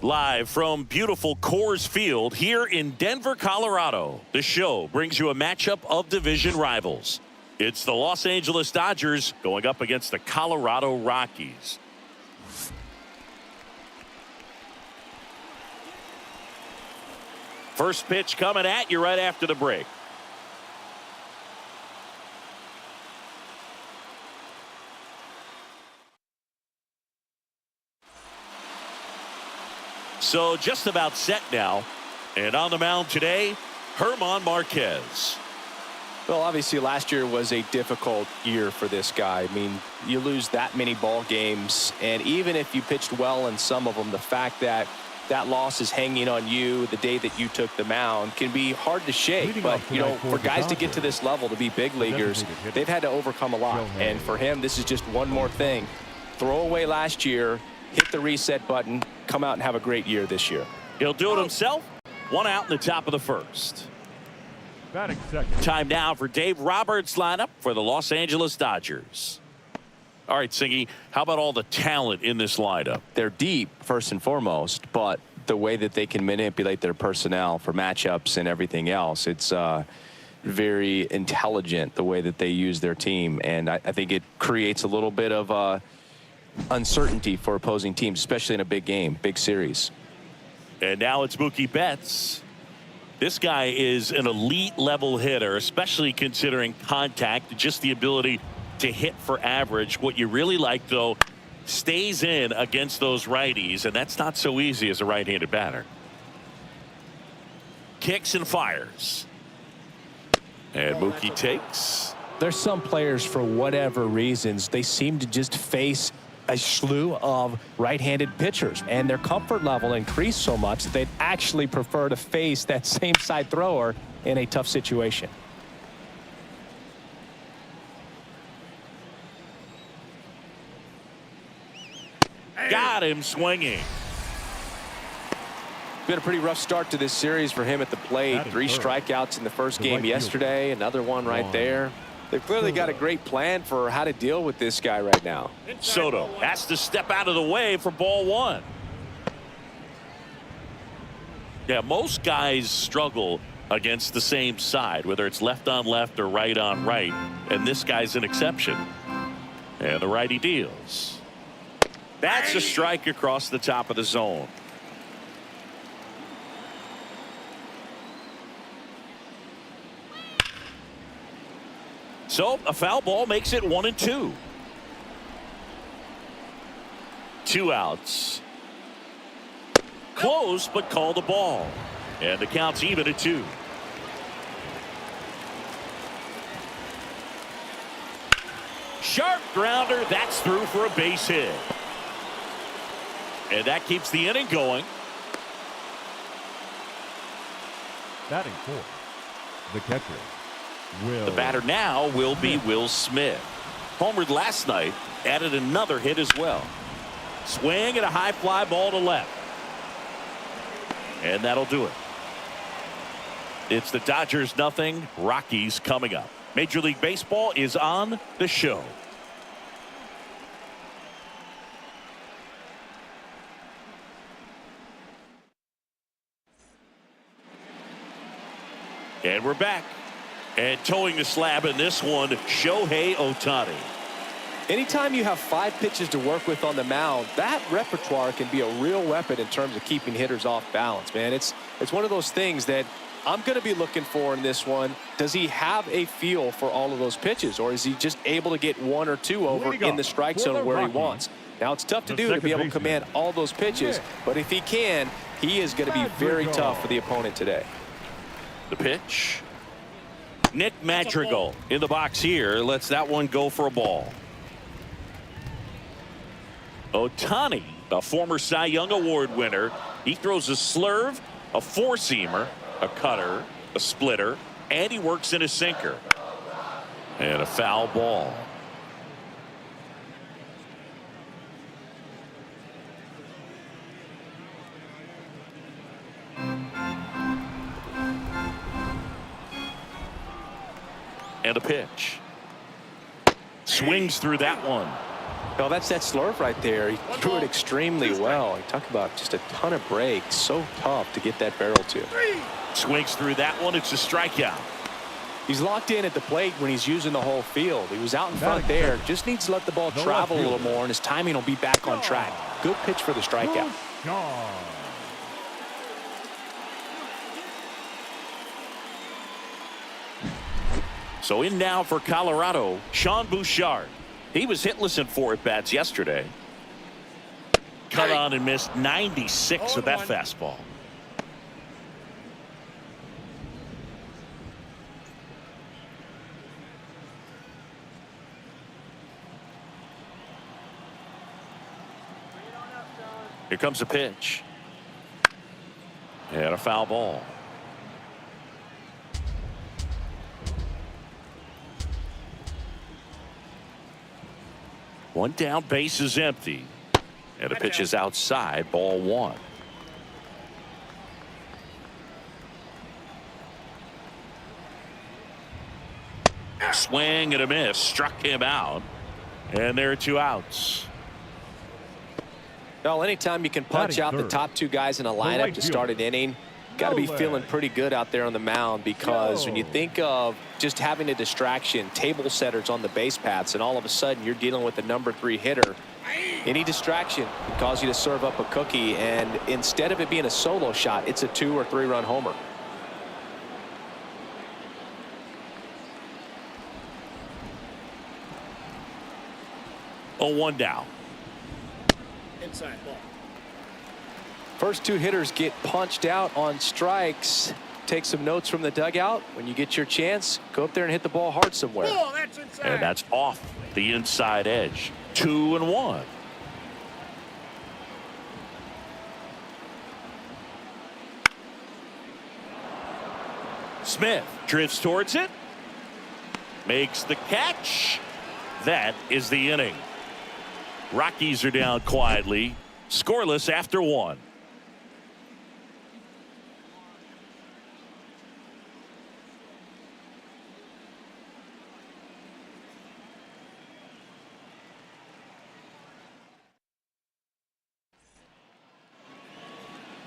Live from beautiful Coors Field here in Denver, Colorado, the show brings you a matchup of division rivals. It's the Los Angeles Dodgers going up against the Colorado Rockies. First pitch coming at you right after the break. So just about set now, and on the mound today, Germán Márquez. Well, obviously last year was a difficult year for this guy. I mean, you lose that many ball games, and even if you pitched well in some of them, the fact that that loss is hanging on you the day that you took the mound can be hard to shake. But, you know, for guys to get to this level, to be big leaguers, they've had to overcome a lot. And for him, this is just one more thing. Throw away last year, hit the reset button, come out and have a great year this year. He'll do it himself. One out in the top of the first. Time now for Dave Roberts' lineup for the Los Angeles Dodgers. All right, Singy, how about all the talent in this lineup? They're deep, first and foremost, but the way that they can manipulate their personnel for matchups and everything else, it's very intelligent the way that they use their team. And I think it creates a little bit of uncertainty for opposing teams, especially in a big game, big series. And now it's Mookie Betts. This guy is an elite level hitter, especially considering contact, just the ability to hit for average. What you really like, though, stays in against those righties, and that's not so easy as a right-handed batter. Kicks and fires. And Mookie takes. There's some players, for whatever reasons, they seem to just face a slew of right-handed pitchers, and their comfort level increased so much that they'd actually prefer to face that same side thrower in a tough situation. Got him swinging. Been a pretty rough start to this series for him at the plate. 3 strikeouts in the first game yesterday, another one right there. They've clearly got a great plan for how to deal with this guy right now. Soto has to step out of the way for ball 1. Yeah, most guys struggle against the same side, whether it's left on left or right on right, and this guy's an exception. And the righty deals. That's a strike across the top of the zone. So a foul ball makes it 1-2. 2 outs. Close, but called a ball. And the count's even at 2. Sharp grounder. That's through for a base hit. And that keeps the inning going. Batting 4th, the catcher. The batter now will be Will Smith. Homered last night, added another hit as well. Swing and a high fly ball to left. And that'll do it. It's the Dodgers 0, Rockies coming up. Major League Baseball is on the show. And we're back. And towing the slab in this one, Shohei Ohtani. Anytime you have 5 pitches to work with on the mound, that repertoire can be a real weapon in terms of keeping hitters off balance, man. It's one of those things that I'm going to be looking for in this one. Does he have a feel for all of those pitches, or is he just able to get 1 or 2 over in the strike zone where he wants? Now, it's tough to do to be able to command all those pitches, but if he can, he is going to be very tough for the opponent today. The pitch. Nick Madrigal in the box here lets that one go for a ball. Ohtani, a former Cy Young Award winner, he throws a slurve, a 4-seamer, a cutter, a splitter, and he works in a sinker. And a foul ball. And a pitch. Swings through that one. Oh, that's that slurve right there. He threw it extremely well. You talk about just a ton of breaks. So tough to get that barrel to. Swings through that one. It's a strikeout. He's locked in at the plate when he's using the whole field. He was out in front there. Just needs to let the ball travel a little more, and his timing will be back on track. Good pitch for the strikeout. So in now for Colorado, Sean Bouchard. He was hitless in 4 at-bats yesterday. Cut on and missed 96 with that fastball. Here comes a pitch. And a foul ball. One down, base is empty. And the pitch is outside, ball 1. Swing and a miss, struck him out. And there are 2 outs. Well, anytime you can punch out the top 2 guys in a lineup to start an inning, got to be feeling pretty good out there on the mound, because when you think of just having a distraction, table setters on the base paths, and all of a sudden you're dealing with the number 3 hitter, any distraction can cause you to serve up a cookie, and instead of it being a solo shot, it's a 2 or 3 run homer. Oh, 1 down. Inside ball. First 2 hitters get punched out on strikes. Take some notes from the dugout. When you get your chance, go up there and hit the ball hard somewhere. Oh, that's inside. And that's off the inside edge. 2-1. Smith drifts towards it. Makes the catch. That is the inning. Rockies are down quietly, scoreless after 1.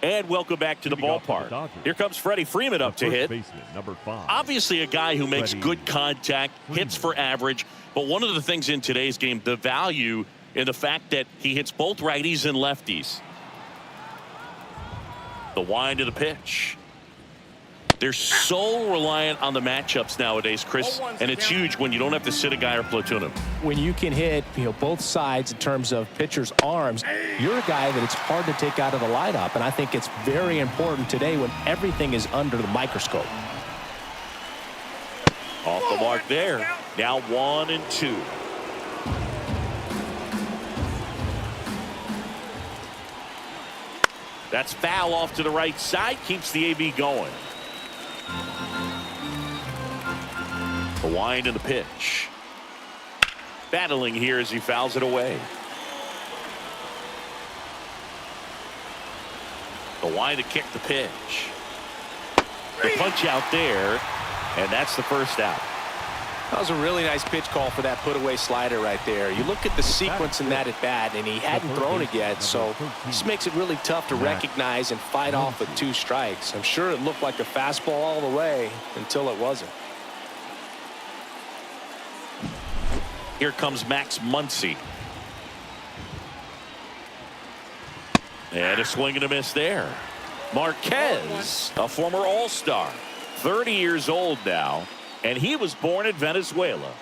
And welcome back to the ballpark. Here comes Freddie Freeman up to hit. Number 5. Obviously a guy who makes good contact, hits for average. But one of the things in today's game, the value in the fact that he hits both righties and lefties. The wind of the pitch. They're so reliant on the matchups nowadays, Chris, and it's huge when you don't have to sit a guy or platoon him. When you can hit, both sides in terms of pitchers' arms, you're a guy that it's hard to take out of the lineup, and I think it's very important today when everything is under the microscope. Off the mark there. Now 1-2. That's foul off to the right side. Keeps the AB going. The wind and the pitch. Battling here as he fouls it away. The wind to kick the pitch. The punch out there. And that's the first out. That was a really nice pitch call for that put-away slider right there. You look at the sequence in that at-bat, and he hadn't thrown it yet, so this makes it really tough to recognize and fight off with 2 strikes. I'm sure it looked like a fastball all the way until it wasn't. Here comes Max Muncy. And a swing and a miss there. Marquez, a former All-Star, 30 years old now, and he was born in Venezuela.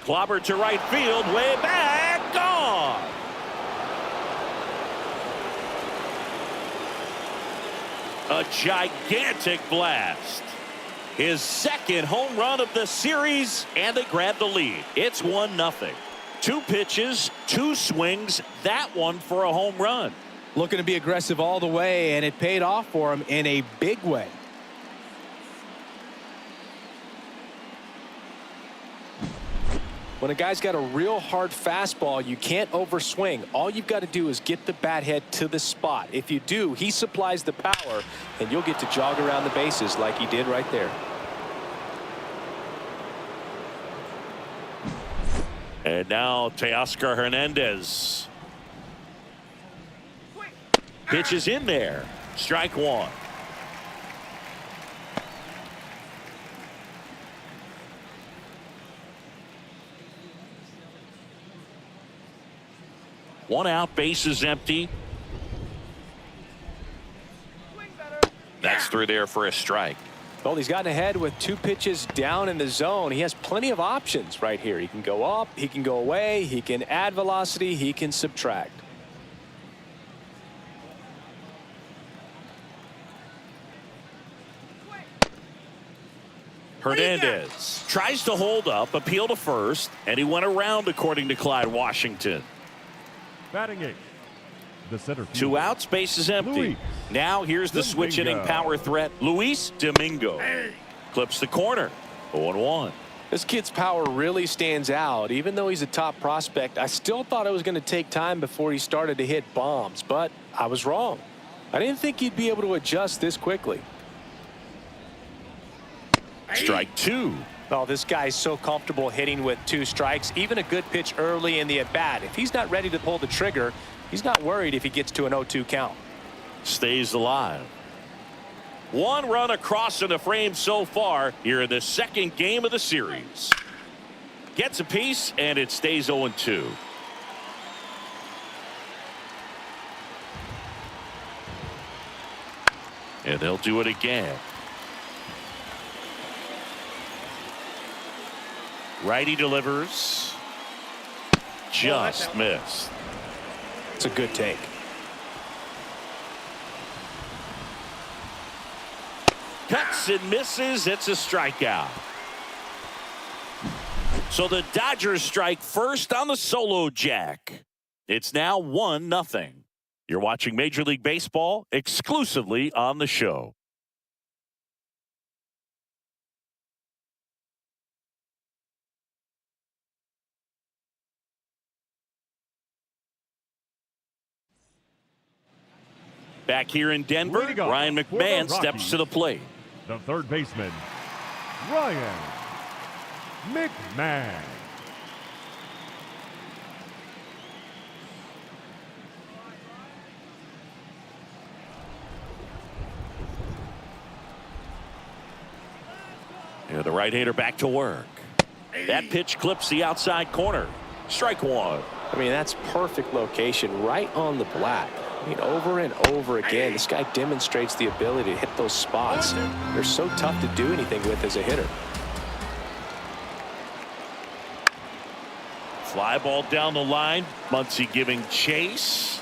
Clobber to right field, way back, gone. A gigantic blast. His second home run of the series, and they grab the lead. It's 1-0. 2 pitches, 2 swings, that one for a home run. Looking to be aggressive all the way, and it paid off for him in a big way. When a guy's got a real hard fastball, you can't overswing. All you've got to do is get the bat head to the spot. If you do, he supplies the power, and you'll get to jog around the bases like he did right there. And now Teoscar Hernandez. Pitch is in there. Strike one. One out, base is empty. That's through there for a strike. Well, he's gotten ahead with 2 pitches down in the zone. He has plenty of options right here. He can go up, he can go away, he can add velocity, he can subtract. Hernandez tries to hold up, appeal to first, and he went around according to Clyde Washington. Batting 8. The center field. 2 outs, base is empty. Luis Now here's the switch hitting Domingo. power threat, Luis Domingo. Clips the corner. 0-1. This kid's power really stands out. Even though he's a top prospect, I still thought it was going to take time before he started to hit bombs, but I was wrong. I didn't think he'd be able to adjust this quickly. Strike 2. Oh, this guy's so comfortable hitting with 2 strikes. Even a good pitch early in the at-bat. If he's not ready to pull the trigger, he's not worried if he gets to an 0-2 count. Stays alive. 1 run across in the frame so far here in the second game of the series. Gets a piece, and it stays 0-2. And they'll do it again. Righty delivers. Just missed. It's a good take. Cuts and misses. It's a strikeout. So the Dodgers strike first on the solo jack. It's now 1-0. You're watching Major League Baseball exclusively on the show. Back here in Denver, Leading off Ryan for the McMahon steps Rockies. to the plate. The third baseman, Ryan McMahon. And the right-hander back to work. That pitch clips the outside corner. Strike 1. I mean, that's perfect location right on the black. I mean, over and over again, this guy demonstrates the ability to hit those spots. They're so tough to do anything with as a hitter. Fly ball down the line. Muncy giving chase.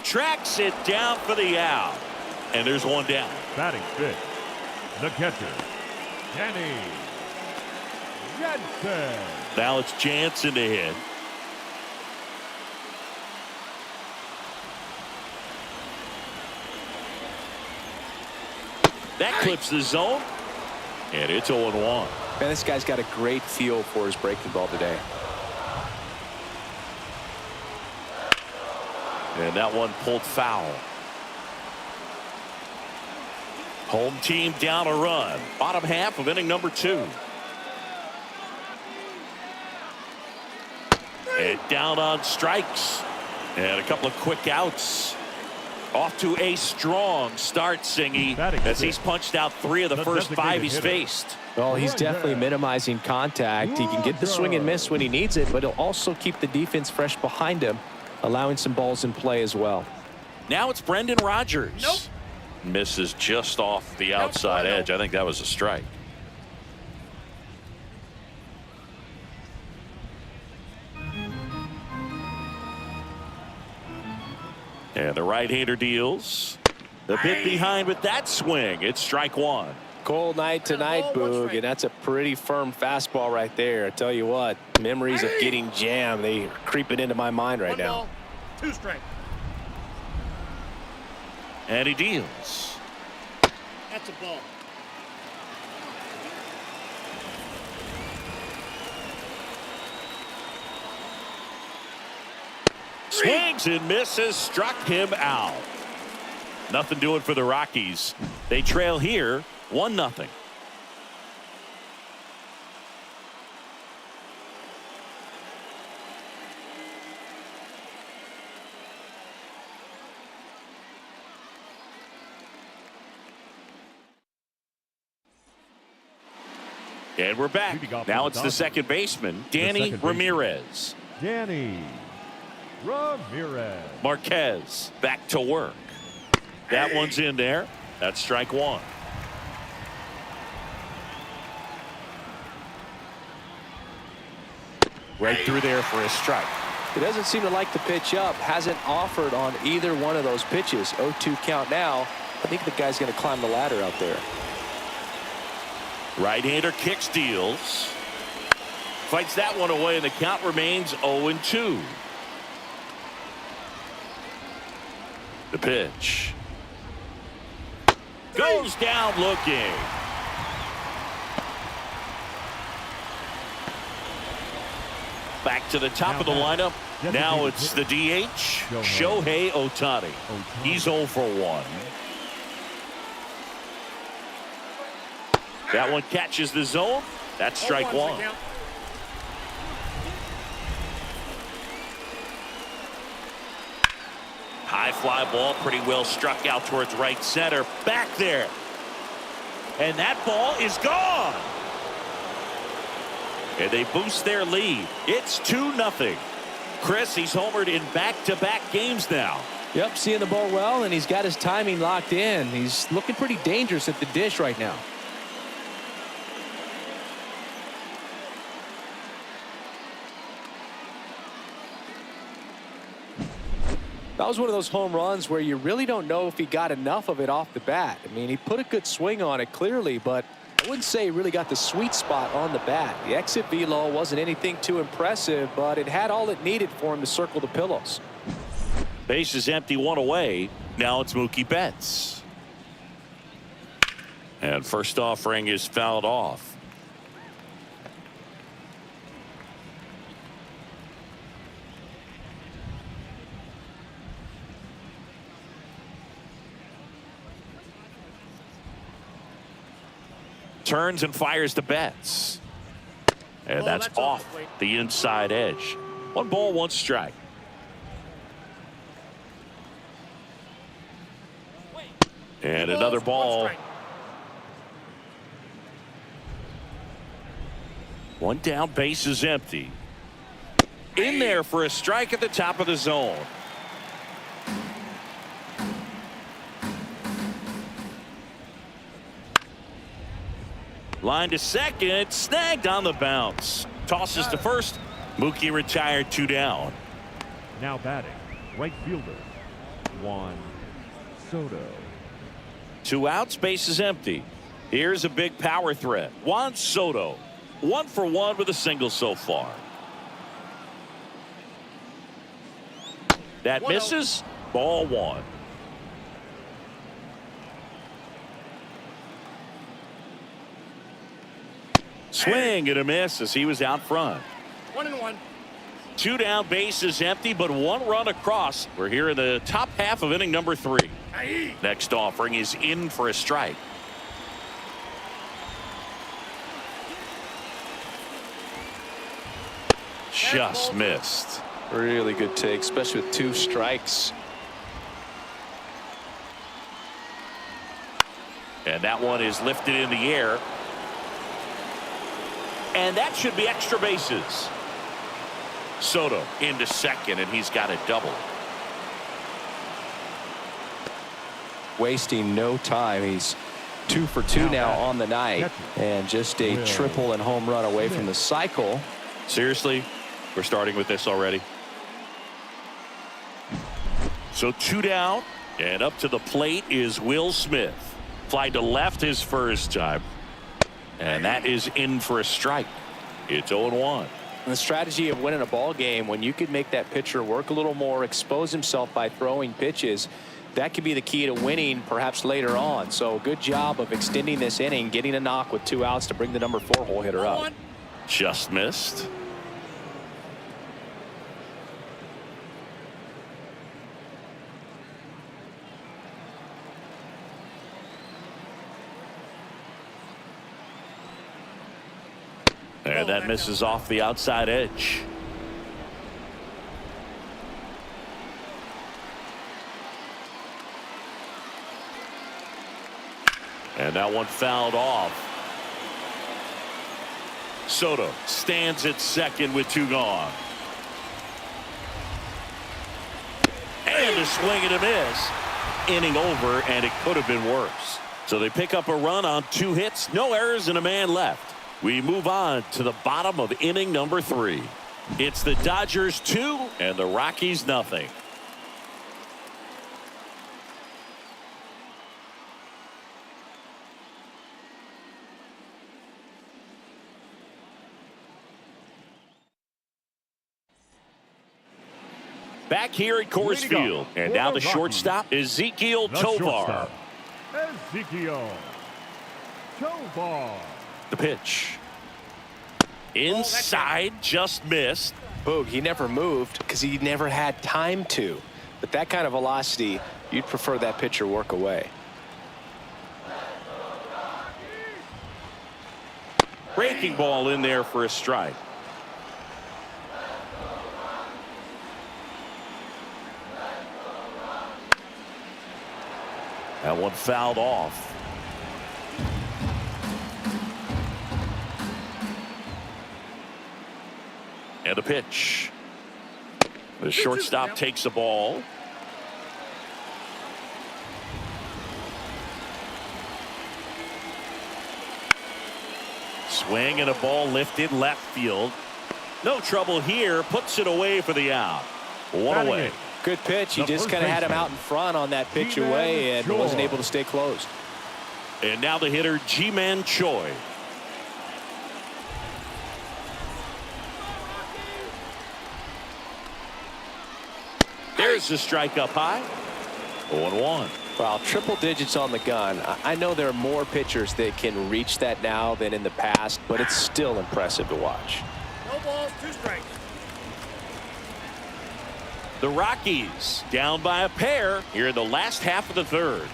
Tracks it down for the out. And there's 1 down. Batting 5th, the catcher, Danny Jansen. Now it's Jansen to hit. That clips the zone. And it's 0-1. Man, this guy's got a great feel for his breaking ball today. And that one pulled foul. Home team down a run. Bottom half of inning number 2. And down on strikes. And a couple of quick outs. Off to a strong start, Singy, as he's punched out 3 of the first 5 he's faced. Well, he's definitely minimizing contact. He can get the swing and miss when he needs it, but he'll also keep the defense fresh behind him, allowing some balls in play as well. Now it's Brendan Rodgers. Nope. Misses just off the outside edge. I think that was a strike. And the right-hander deals. The bit behind with that swing. It's strike 1. Cold night tonight, Boog, and that's a pretty firm fastball right there. I tell you what, memories of getting jammed, they are creeping into my mind right 1 now. ball, 2 strike. And he deals. That's a ball. Swings and misses, struck him out. Nothing doing for the Rockies. They trail here 1-0. And we're back. Now it's the second baseman, Danny Ramirez. Danny Ramirez. Marquez back to work. That one's in there. That's strike one. Right through there for a strike. He doesn't seem to like the pitch up. Hasn't offered on either one of those pitches. 0-2 count now. I think the guy's going to climb the ladder out there. Right-hander kicks, deals. Fights that one away, and the count remains 0-2. The pitch. Goes down looking. Back to the top of the lineup. Now it's the DH, Shohei Ohtani. He's 0 for 1. That one catches the zone. That's strike one. High fly ball, pretty well struck out towards right center. Back there. And that ball is gone. And they boost their lead. It's 2-0. Chris, he's homered in back-to-back games now. Yep, seeing the ball well, and he's got his timing locked in. He's looking pretty dangerous at the dish right now. That was one of those home runs where you really don't know if he got enough of it off the bat. I mean, he put a good swing on it clearly, but I wouldn't say he really got the sweet spot on the bat. The exit velo wasn't anything too impressive, but it had all it needed for him to circle the pillows. Base is empty, one away. Now it's Mookie Betts. And first offering is fouled off. Turns and fires to Betts. And that's off the inside edge. 1 ball, 1 strike. And another ball. 1 down, base is empty. In there for a strike at the top of the zone. Line to second, snagged on the bounce. Tosses to first. Mookie retired, 2 down. Now batting, right fielder, Juan Soto. 2 outs, base is empty. Here's a big power threat. Juan Soto, 1 for 1 with a single so far. That misses. Ball 1. Swing and a miss as he was out front. 1-1. 2 down, base is empty, but 1 run across. We're here in the top half of inning number 3. Next offering is in for a strike. Just missed. Really good take, especially with 2 strikes. And that one is lifted in the air. And that should be extra bases. Soto into second, and he's got a double. Wasting no time. He's 2 for 2 now on the night, and just a triple and home run away from the cycle. Seriously, we're starting with this already. So 2 down, and up to the plate is Will Smith. Fly to left his first time. And that is in for a strike. It's 0-1. The strategy of winning a ball game, when you could make that pitcher work a little more, expose himself by throwing pitches, that could be the key to winning perhaps later on. So good job of extending this inning, getting a knock with 2 outs to bring the number 4 hole hitter up. Just missed. And that misses off the outside edge. And that one fouled off. Soto stands at second with 2 gone. And a swing and a miss. Inning over, and it could have been worse. So they pick up a run on 2 hits, no errors, and a man left. We move on to the bottom of inning number 3. It's the Dodgers 2 and the Rockies nothing. Back here at Coors Field, and now the shortstop, Ezequiel Tovar. Ezequiel Tovar. The pitch. Inside, just missed. Boog, he never moved because he never had time to. But that kind of velocity, you'd prefer that pitcher work away. Breaking ball in there for a strike. That one fouled off. And a pitch. The shortstop takes the ball. Swing and a ball lifted left field. No trouble here. Puts it away for the out. One away. Good pitch. He just kind of had him out in front on that pitch away and wasn't able to stay close. And now the hitter, Ji-Man Choi. There's the strike up high. 0-1. Well, triple digits on the gun. I know there are more pitchers that can reach that now than in the past, but it's still impressive to watch. No balls, 2 strikes. The Rockies down by a pair here in the last half of the 3rd.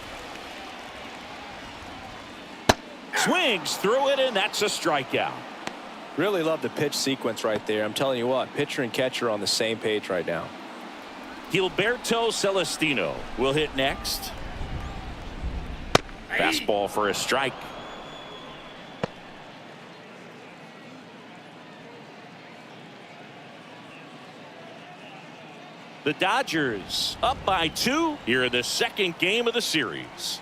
Swings through it, and that's a strikeout. Really love the pitch sequence right there. I'm telling you what, pitcher and catcher are on the same page right now. Gilberto Celestino will hit next. Fastball for a strike. The Dodgers up by 2 here in the 2nd game of the series.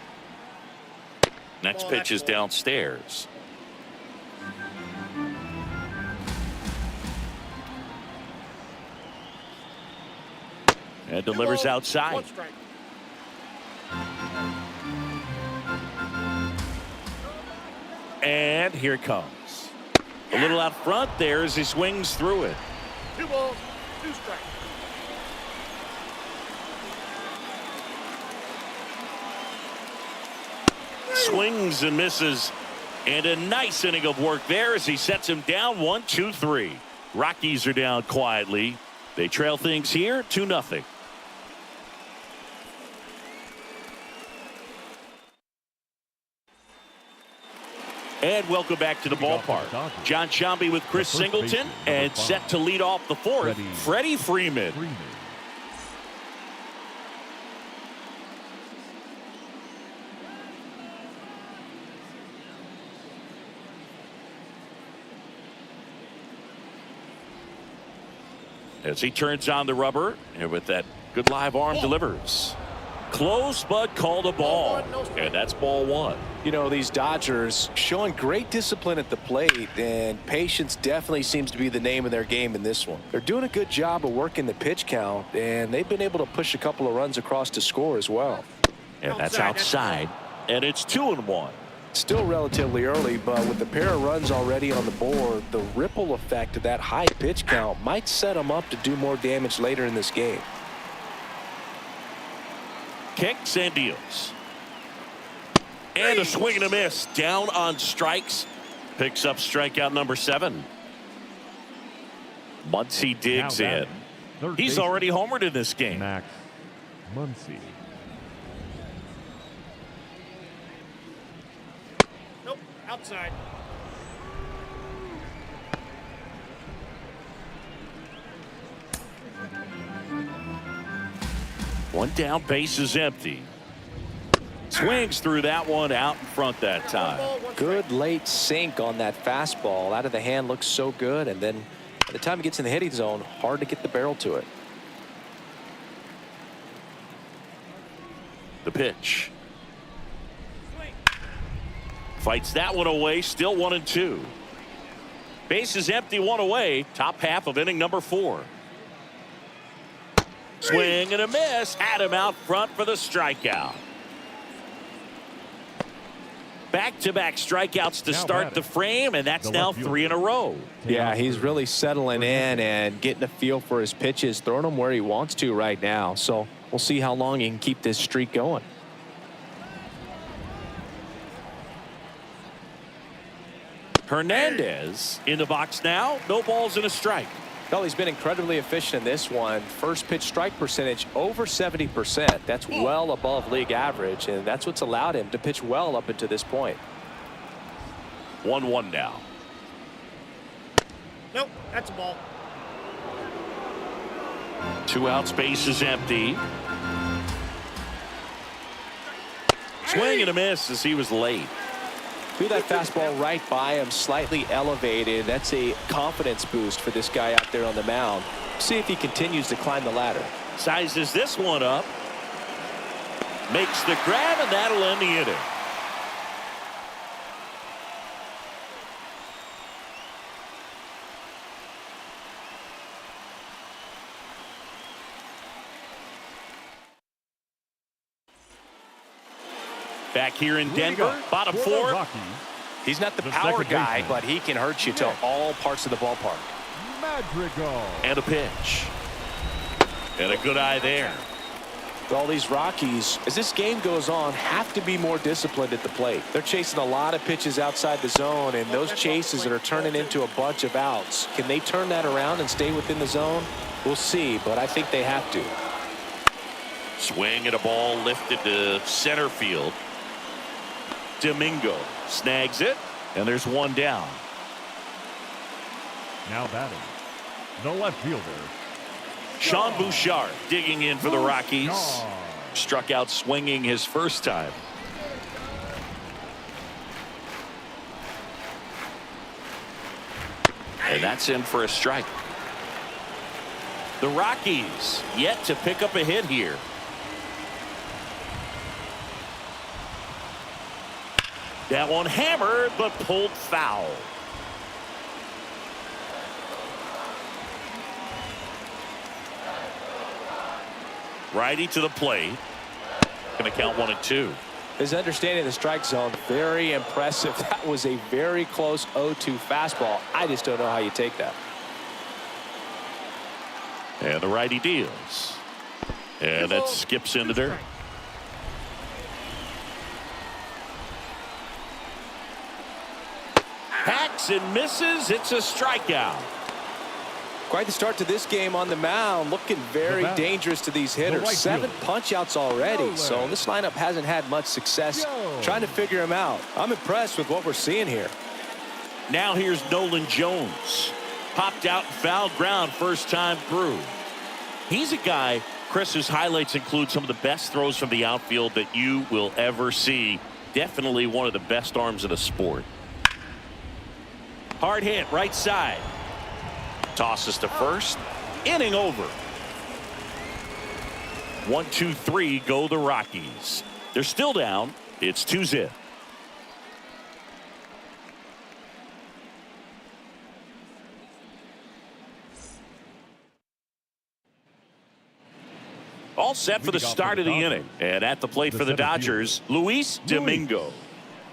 Next pitch is downstairs. And delivers outside. 1 strike. And here it comes. A little out front there as he swings through it. 2 balls, 2 strikes. Swings and misses. And a nice inning of work there as he sets him down 1-2-3. Rockies are down quietly. They trail things here 2-0. And welcome back to the ballpark. John Sciambi with Chris Singleton, and set to lead off the 4th, Freddie Freeman. As he turns on the rubber, and with that good live arm delivers. Close, but called a ball. And that's ball 1. You know, these Dodgers showing great discipline at the plate, and patience definitely seems to be the name of their game in this one. They're doing a good job of working the pitch count, and they've been able to push a couple of runs across to score as well. And that's outside. And it's 2-1. Still relatively early, but with the pair of runs already on the board, the ripple effect of that high pitch count might set them up to do more damage later in this game. Kicks and deals. And a swing and a miss. Down on strikes. Picks up strikeout number 7. Muncy digs in. He's already homered in this game. Max Muncy. Nope, outside. One down, base is empty. Swings through that one out in front that time. Good late sink on that fastball. Out of the hand looks so good, and then by the time it gets in the hitting zone, hard to get the barrel to it. The pitch. Fights that one away. Still 1-2. Base is empty, one away. Top half of inning number 4. Swing and a miss. Had him out front for the strikeout. Back-to-back strikeouts to start the frame, and that's now 3 in a row. Yeah, he's really settling in and getting a feel for his pitches, throwing them where he wants to right now. So we'll see how long he can keep this streak going. Hernandez in the box now. No balls and a strike. Well, he's been incredibly efficient in this one. First pitch strike percentage over 70%. That's well above league average, and that's what's allowed him to pitch well up until this point. 1-1 now. Nope, that's a ball. 2 outs, base is empty. Swing and a miss as he was late. Threw that fastball right by him, slightly elevated. That's a confidence boost for this guy out there on the mound. See if he continues to climb the ladder. Sizes this one up. Makes the grab, and that'll end the inning. Back here in Denver, bottom 4. He's not the power guy, but he can hurt you to all parts of the ballpark. Madrigal. And a pitch. And a good eye there. All these Rockies, as this game goes on, have to be more disciplined at the plate. They're chasing a lot of pitches outside the zone, and those chases that are turning into a bunch of outs. Can they turn that around and stay within the zone? We'll see, but I think they have to. Swing and a ball lifted to center field. Domingo snags it, and there's one down. Now batting, the left fielder, Sean Bouchard digging in for the Rockies. Bouchard. Struck out swinging his first time. And that's in for a strike. The Rockies yet to pick up a hit here. That one hammered, but pulled foul. Righty to the plate. Going to count 1-2. His understanding of the strike zone, very impressive. That was a very close 0-2 fastball. I just don't know how you take that. And the righty deals. And that skips in the dirt. Hacks and misses. It's a strikeout. Quite the start to this game on the mound. Looking very dangerous to these hitters. 7 punch-outs already. So this lineup hasn't had much success trying to figure him out. I'm impressed with what we're seeing here. Now here's Nolan Jones. Popped out and fouled ground first time through. He's a guy, Chris, whose highlights include some of the best throws from the outfield that you will ever see. Definitely one of the best arms of the sport. Hard hit right side. Tosses to first. Inning over. 1-2-3 go the Rockies. They're still down. It's 2-0. All set for the start of the inning. And at the plate for the Dodgers, Luis Domingo.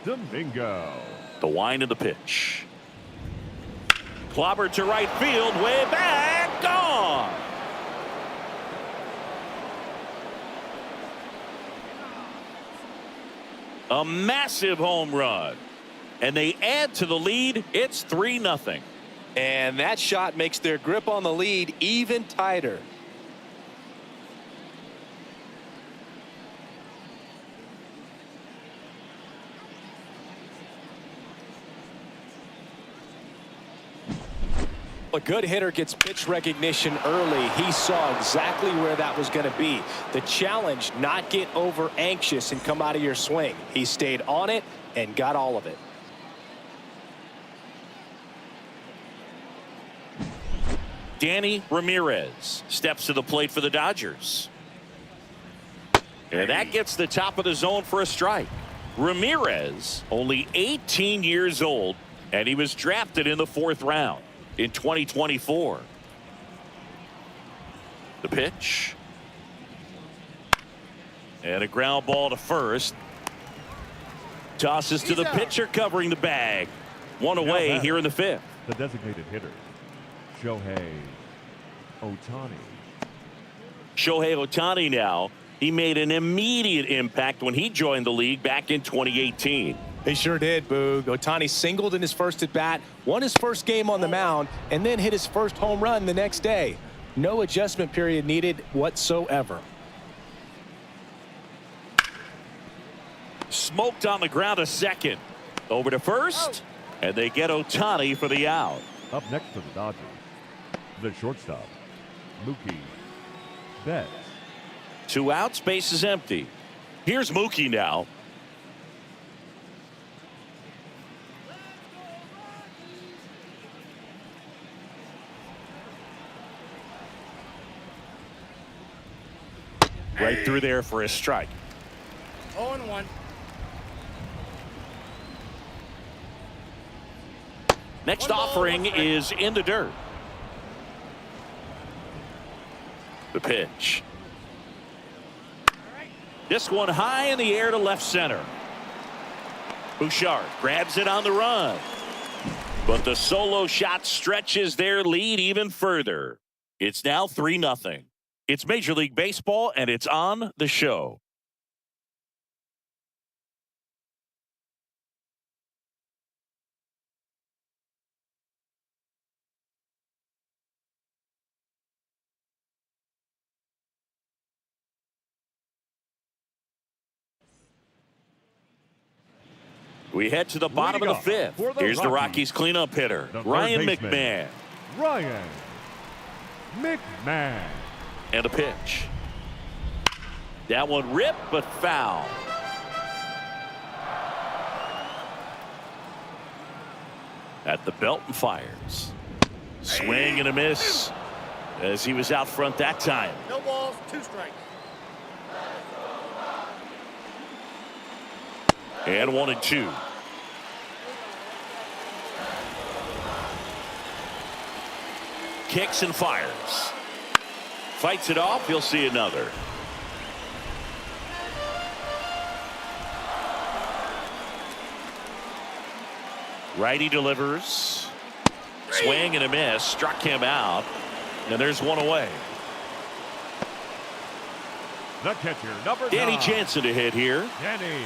Domingo. The wind of the pitch. Clobbered to right field, way back, gone. A massive home run. And they add to the lead. It's 3-0. And that shot makes their grip on the lead even tighter. A good hitter gets pitch recognition early. He saw exactly where that was going to be. The challenge, not get over anxious and come out of your swing. He stayed on it and got all of it. Danny Ramirez steps to the plate for the Dodgers. And that gets the top of the zone for a strike. Ramirez, only 18 years old, and he was drafted in the 4th round in 2024. The pitch. And a ground ball to first. Tosses to the pitcher covering the bag. One away here in the 5th. The designated hitter, Shohei Ohtani. Shohei Ohtani now. He made an immediate impact when he joined the league back in 2018. He sure did, Boog. Ohtani singled in his first at-bat, won his first game on the mound, and then hit his first home run the next day. No adjustment period needed whatsoever. Smoked on the ground to second. Over to first, and they get Ohtani for the out. Up next for the Dodgers, the shortstop, Mookie Betts. 2 outs, base is empty. Here's Mookie now. Right through there for a strike. 0-1. Next offering is in the dirt. The pitch. This one high in the air to left center. Bouchard grabs it on the run. But the solo shot stretches their lead even further. It's now 3-0. It's Major League Baseball, and it's on the show. We head to the bottom of the 5th. Here's the Rockies cleanup hitter, Ryan McMahon. Ryan McMahon. And a pitch. That one ripped, but foul. At the belt and fires. Swing and a miss as he was out front that time. No balls, 2 strikes. And 1-2. Kicks and fires. Fights it off. You'll see another. Righty delivers. Swing and a miss. Struck him out. And there's one away. The catcher, number 9. Danny Jansen to hit here. Danny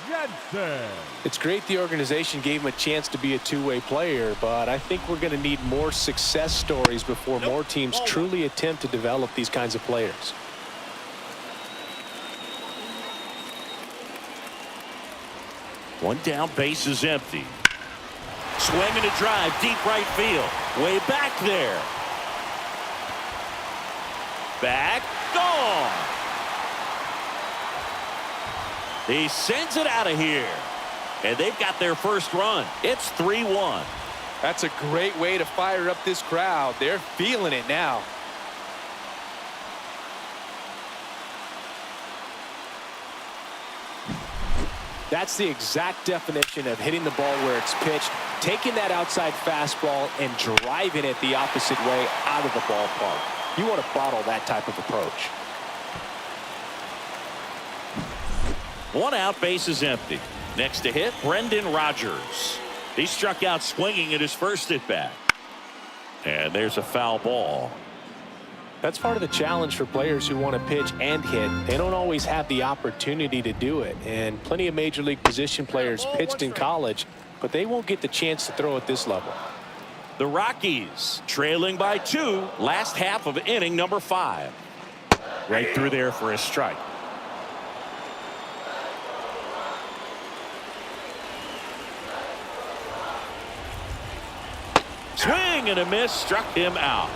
Jansen. It's great the organization gave him a chance to be a two-way player, but I think we're going to need more success stories before more teams truly attempt to develop these kinds of players. One down, base is empty. Swing and a drive, deep right field. Way back there. Back, gone. He sends it out of here. And they've got their first run. It's 3-1. That's a great way to fire up this crowd. They're feeling it now. That's the exact definition of hitting the ball where it's pitched, taking that outside fastball and driving it the opposite way out of the ballpark. You want to bottle that type of approach. One out, base is empty. Next to hit, Brendan Rodgers. He struck out swinging at his first at bat. And there's a foul ball. That's part of the challenge for players who want to pitch and hit. They don't always have the opportunity to do it. And plenty of major league position players pitched in college, but they won't get the chance to throw at this level. The Rockies trailing by 2, last half of inning number 5. Right through there for a strike. Swing Swing and a miss, struck him out.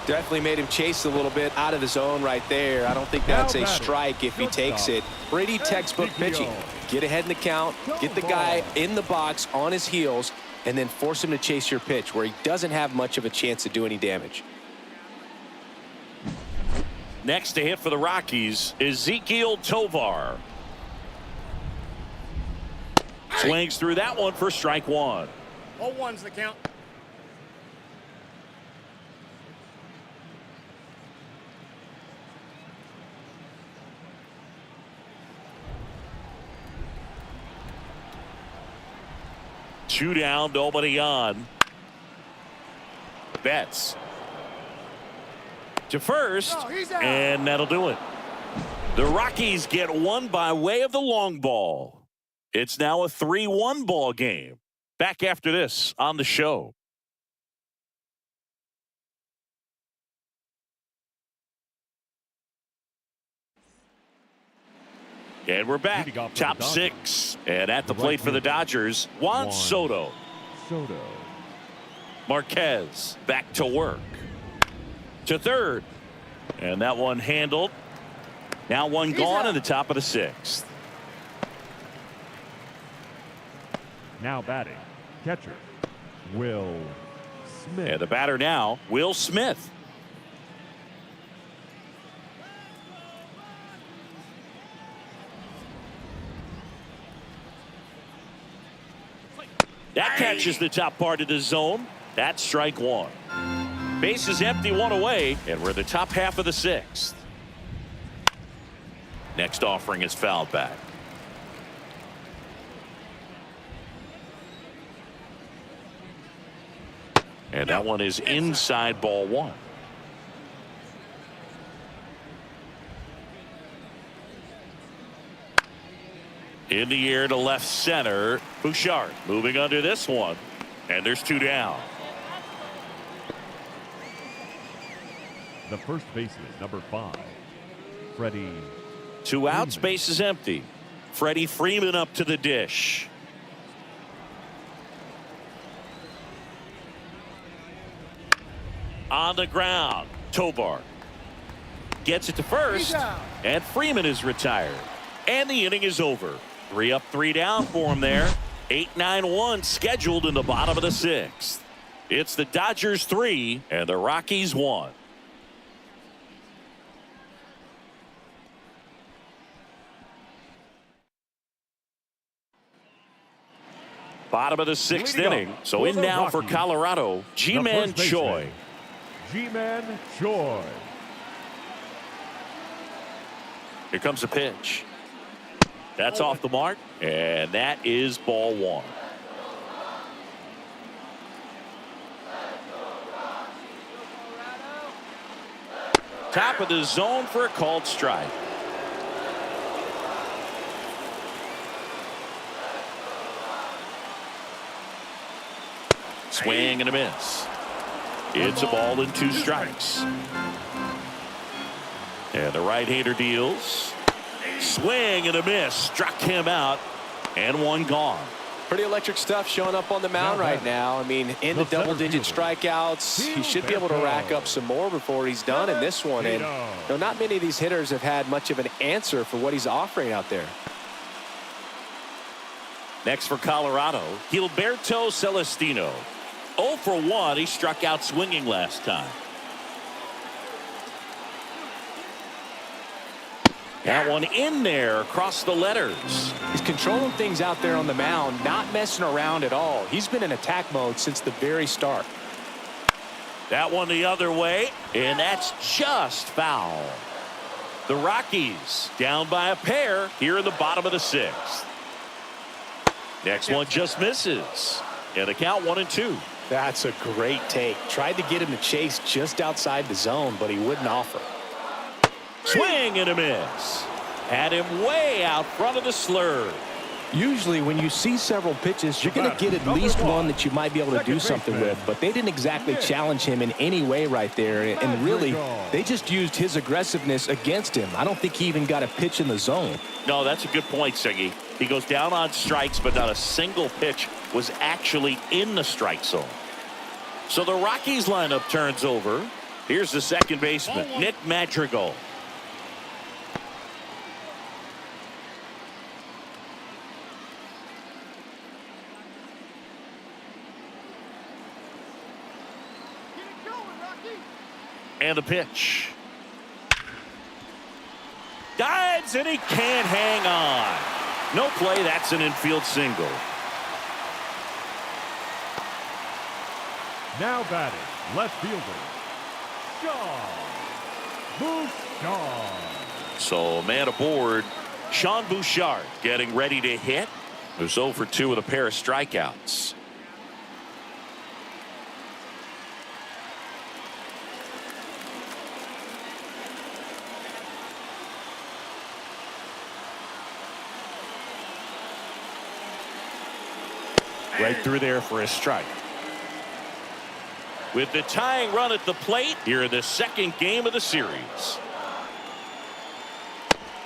Definitely made him chase a little bit out of the zone right there. I don't think that's a strike if he takes it. Pretty textbook pitching. Get ahead in the count, get the guy in the box on his heels, and then force him to chase your pitch where he doesn't have much of a chance to do any damage. Next to hit for the Rockies is Ezequiel Tovar. Swings through that one for strike one. 0-1's the count. Two down, nobody on. Betts to first, and that'll do it. The Rockies get one by way of the long ball. It's now a 3-1 ball game. Back after this on the show. And we're back. Top six. And at the plate for the Dodgers, Juan Soto. Marquez back to work. To third. And that one handled. Now one gone in the top of the sixth. Now batting, catcher, Will Smith. And the batter now, Will Smith. That catches the top part of the zone. That's strike one. Base is empty, one away, and we're in the top half of the sixth. Next offering is fouled back. And that one is inside ball one. In the air to left center. Bouchard moving under this one. And there's two down. The first baseman, number 5, Freddie. Two outs, base is empty. Freddie Freeman up to the dish. On the ground, Tovar gets it to first, and Freeman is retired. And the inning is over. 3 up, 3 down for him there. 8-9-1 scheduled in the bottom of the sixth. It's the Dodgers 3 and the Rockies 1. Bottom of the sixth inning. So in now for Colorado, Ji-Man Choi. Ji-Man Choi. Here comes a pitch. That's off the mark, and that is ball one. Top of the zone for a called strike. Swing and a miss. It's a ball and 2 strikes. And the right-hander deals. Swing and a miss. Struck him out. And one gone. Pretty electric stuff showing up on the mound right now. I mean, in the double-digit strikeouts, he should be able to rack up some more before he's done in this one. And not many of these hitters have had much of an answer for what he's offering out there. Next for Colorado, Gilberto Celestino. 0 for 1. He struck out swinging last time. That one in there across the letters. He's controlling things out there on the mound, not messing around at all. He's been in attack mode since the very start. That one the other way, and that's just foul. The Rockies down by a pair here in the bottom of the sixth. Next one just misses. And the count 1-2. That's a great take. Tried to get him to chase just outside the zone, but he wouldn't offer. Swing and a miss. Had him way out front of the slur. Usually when you see several pitches, you're going to get at least one that you might be able to do something with, but they didn't exactly challenge him in any way right there, and really they just used his aggressiveness against him. I don't think he even got a pitch in the zone. No, that's a good point, Siggy. He goes down on strikes, but not a single pitch was actually in the strike zone. So the Rockies lineup turns over. Here's the second baseman, Nick Madrigal. And the pitch. Dives, and he can't hang on. No play. That's an infield single. Now batting, left fielder, Sean Bouchard. So man aboard, Sean Bouchard getting ready to hit. He was 0 for 2 with a pair of strikeouts. Right through there for a strike. With the tying run at the plate, here in the second game of the series.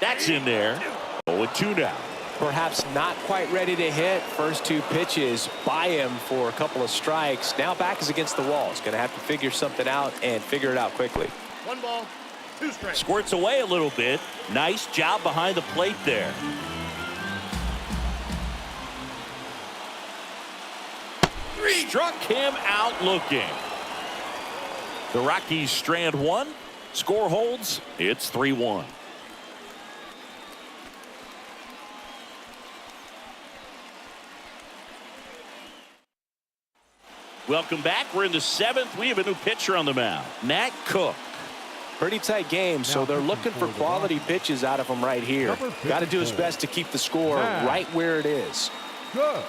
That's in there. 0-2 now. Perhaps not quite ready to hit. First 2 pitches by him for a couple of strikes. Now back is against the wall. He's going to have to figure something out and figure it out quickly. 1 ball, 2 strikes. Squirts away a little bit. Nice job behind the plate there. Struck him out looking. The Rockies strand 1. Score holds. It's 3-1. Welcome back. We're in the 7th. We have a new pitcher on the mound, Matt Cook. Pretty tight game, so they're looking for quality pitches out of him right here. Got to do his best to keep the score right where it is. Good.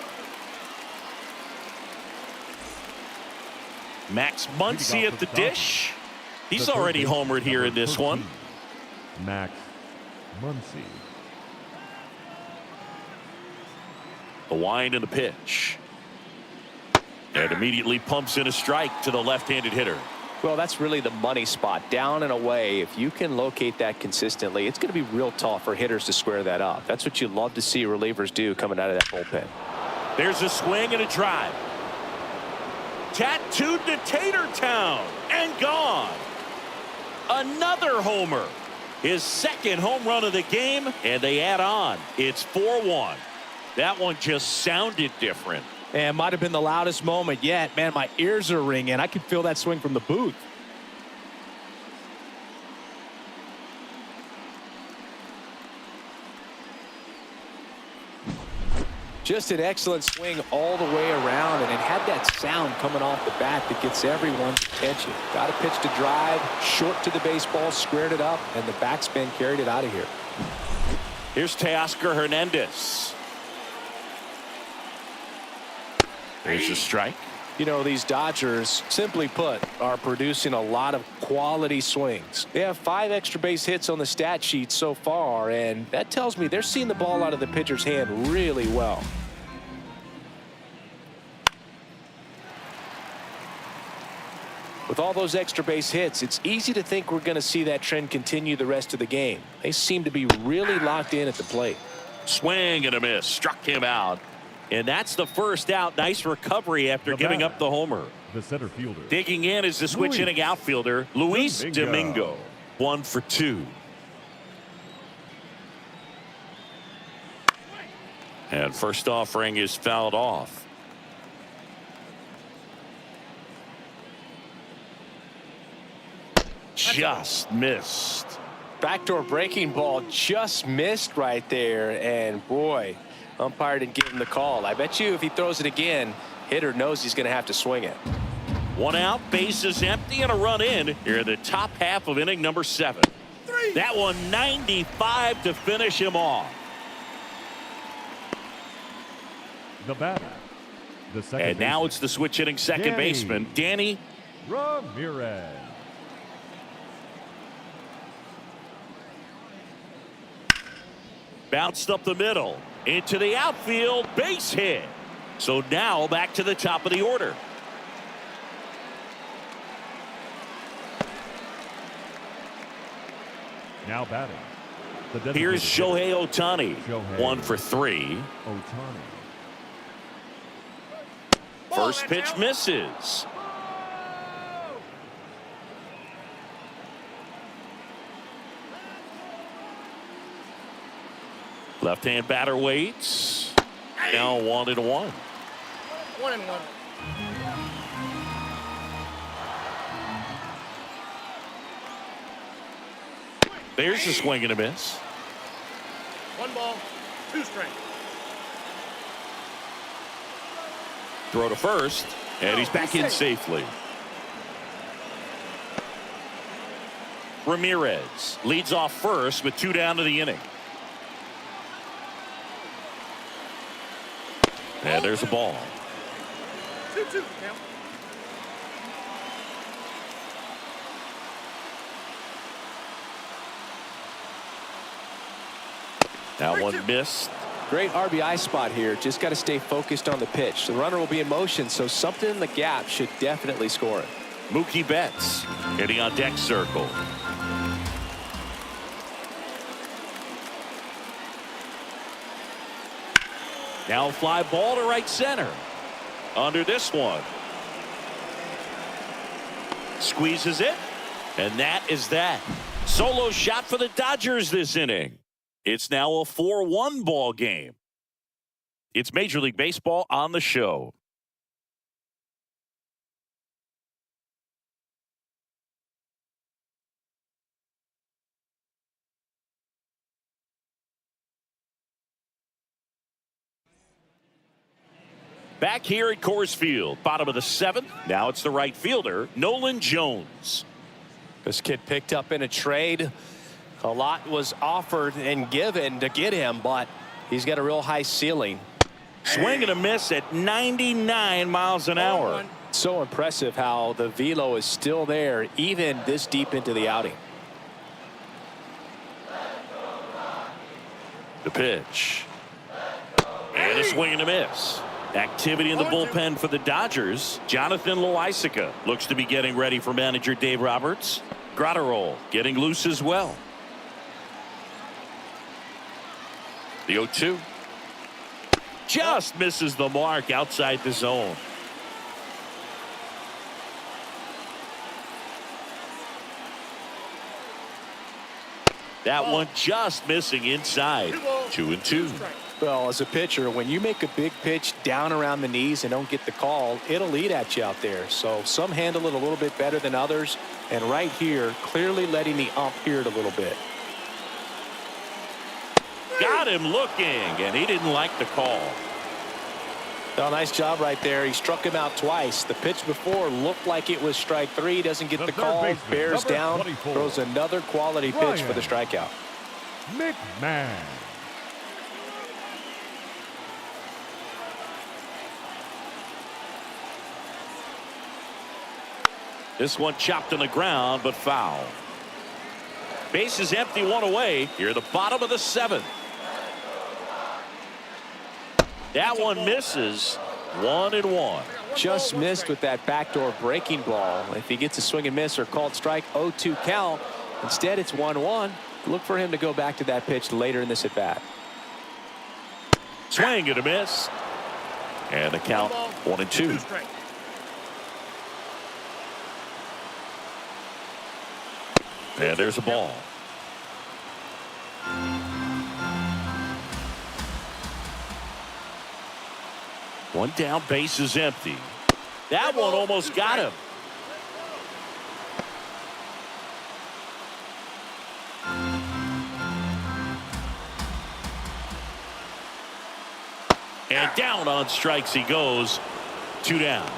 Max Muncy at the dish. He's already homered here in this one. Max Muncy. The wind and the pitch. And immediately pumps in a strike to the left-handed hitter. Well, that's really the money spot. Down and away. If you can locate that consistently, it's going to be real tough for hitters to square that up. That's what you love to see relievers do coming out of that bullpen. There's a swing and a drive. Tattooed to Tatertown and gone. Another homer. His second home run of the game, and they add on. It's 4-1. That one just sounded different. And might have been the loudest moment yet. Man, my ears are ringing. I can feel that swing from the booth. Just an excellent swing all the way around, and it had that sound coming off the bat that gets everyone's attention. Got a pitch to drive, short to the baseball, squared it up, and the backspin carried it out of here. Here's Teoscar Hernandez. There's a strike. You know, these Dodgers, simply put, are producing a lot of quality swings. They have 5 extra base hits on the stat sheet so far, and that tells me they're seeing the ball out of the pitcher's hand really well. With all those extra base hits, it's easy to think we're going to see that trend continue the rest of the game. They seem to be really locked in at the plate. Swing and a miss. Struck him out. And that's the first out. Nice recovery after giving up the homer. The center fielder. Digging in is the switch inning outfielder, Luis Domingo. 1 for 2. And first offering is fouled off. Just missed. Backdoor breaking ball just missed right there. And boy, umpire didn't give him the call. I bet you if he throws it again, hitter knows he's going to have to swing it. 1 out, bases empty, and a run in here in the top half of inning number 7. That one 95 to finish him off. The batter. The second and now it's the switch hitting second baseman, Danny Ramirez. Bounced up the middle. Into the outfield, base hit. So now back to the top of the order. Now batting. Here's Shohei Ohtani. 1 for 3. Ohtani. First pitch misses. Left-hand batter waits. Now 1-1. 1-1. There's a swing and a miss. 1 ball, 2 strikes. Throw to first, and he's back in safely. Ramirez leads off first with 2 down to the inning. And there's a ball. 2-2 count. That one missed. Great RBI spot here. Just got to stay focused on the pitch. The runner will be in motion, so something in the gap should definitely score it. Mookie Betts hitting on deck circle. Now a fly ball to right center. Under this one. Squeezes it. And that is that. Solo shot for the Dodgers this inning. It's now a 4-1 ball game. It's Major League Baseball on the show. Back here at Coors Field, bottom of the 7th. Now it's the right fielder, Nolan Jones. This kid picked up in a trade. A lot was offered and given to get him, but he's got a real high ceiling. Swing and a miss at 99 miles an hour. So impressive how the velo is still there even this deep into the outing. The pitch. And a swing and a miss. Activity in the bullpen for the Dodgers. Jonathan Loaisiga looks to be getting ready for manager Dave Roberts. Gratterol getting loose as well. The 0-2. Just misses the mark outside the zone. That one just missing inside. 2-2. Well, as a pitcher, when you make a big pitch down around the knees and don't get the call, it'll eat at you out there. So some handle it a little bit better than others. And right here, clearly letting the ump hear it a little bit. Got him looking, and he didn't like the call. Well, nice job right there. He struck him out twice. The pitch before looked like it was strike 3. Doesn't get the call. Bears down. Throws another quality pitch for the strikeout. McMahon. This one chopped on the ground, but foul. Base is empty, 1 away. Here at the bottom of the 7th. That one misses. 1-1. Just missed with that backdoor breaking ball. If he gets a swing and miss or called strike, 0-2 count. Instead, it's 1-1. Look for him to go back to that pitch later in this at bat. Swing and a miss. And the count 1-2. And there's a ball. One down, base is empty. That one almost got him. And down on strikes he goes. 2 down.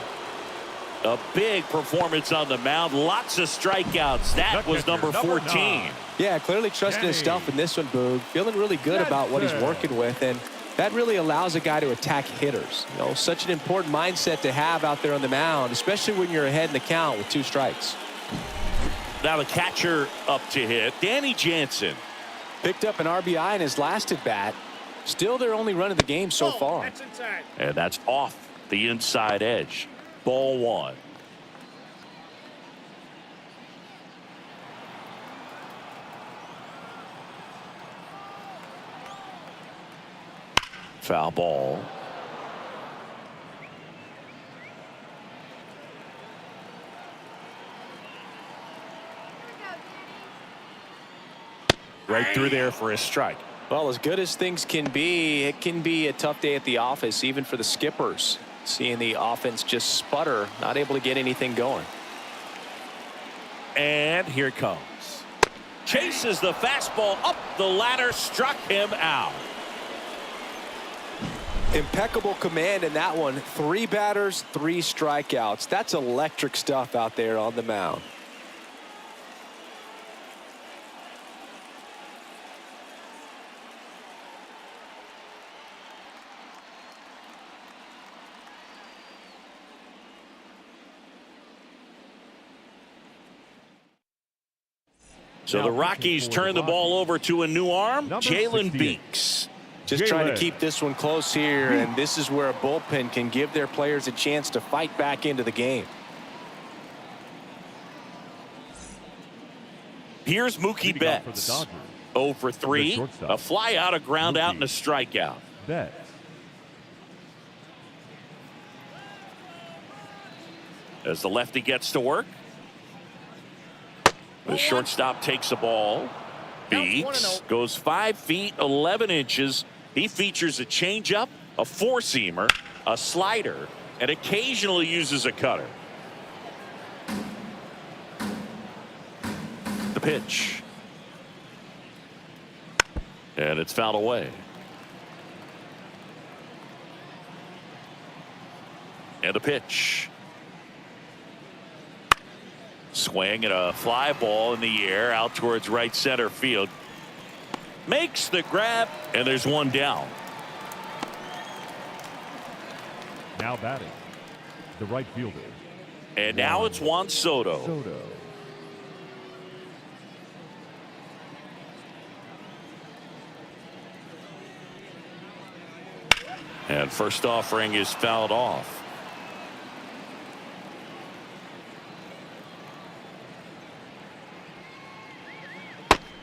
A big performance on the mound. Lots of strikeouts. That was number 14. Yeah, clearly trusting his stuff in this one, Boog. Feeling really good about what he's working with, and that really allows a guy to attack hitters. You know, such an important mindset to have out there on the mound, especially when you're ahead in the count with 2 strikes. Now the catcher up to hit. Danny Jansen. Picked up an RBI in his last at bat. Still their only run of the game so far. That's inside. And that's off the inside edge. Ball 1. Foul ball. Right through there for a strike. Well, as good as things can be, it can be a tough day at the office, even for the skippers. Seeing the offense just sputter, not able to get anything going. And here it comes. Chases the fastball up the ladder, struck him out. Impeccable command in that one. 3 batters, 3 strikeouts. That's electric stuff out there on the mound. So the Rockies turn the ball over to a new arm, Jalen Beeks. Just trying to keep this one close here, and this is where a bullpen can give their players a chance to fight back into the game. Here's Mookie Betts. 0 for 3, a fly out, a ground out, and a strikeout. Betts. As the lefty gets to work, the shortstop takes the ball. Beeks goes 5 feet 11 inches. He features a changeup, a four-seamer, a slider, and occasionally uses a cutter. The pitch. And it's fouled away. And a pitch. Swing and a fly ball in the air out towards right center field. Makes the grab, and there's one down. Now batting, the right fielder. And now it's Juan Soto. And first offering is fouled off.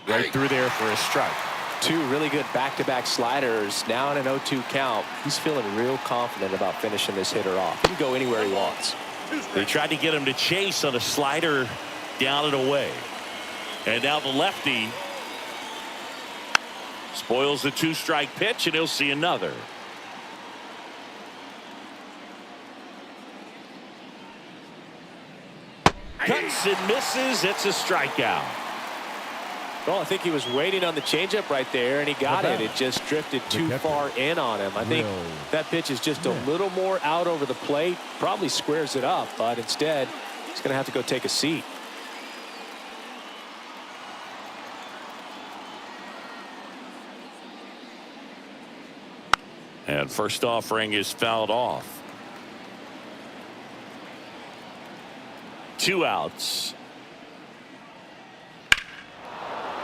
Right through there for a strike. 2 really good back-to-back sliders. Now in an 0-2 count. He's feeling real confident about finishing this hitter off. He can go anywhere he wants. They tried to get him to chase on a slider down and away. And now the lefty spoils the 2-strike pitch, and he'll see another. Cuts and misses. It's a strikeout. Well, I think he was waiting on the changeup right there, and he got it. It just drifted too far in on him. I think that pitch is just a little more out over the plate. Probably squares it up, but instead, he's going to have to go take a seat. And first offering is fouled off. 2 outs.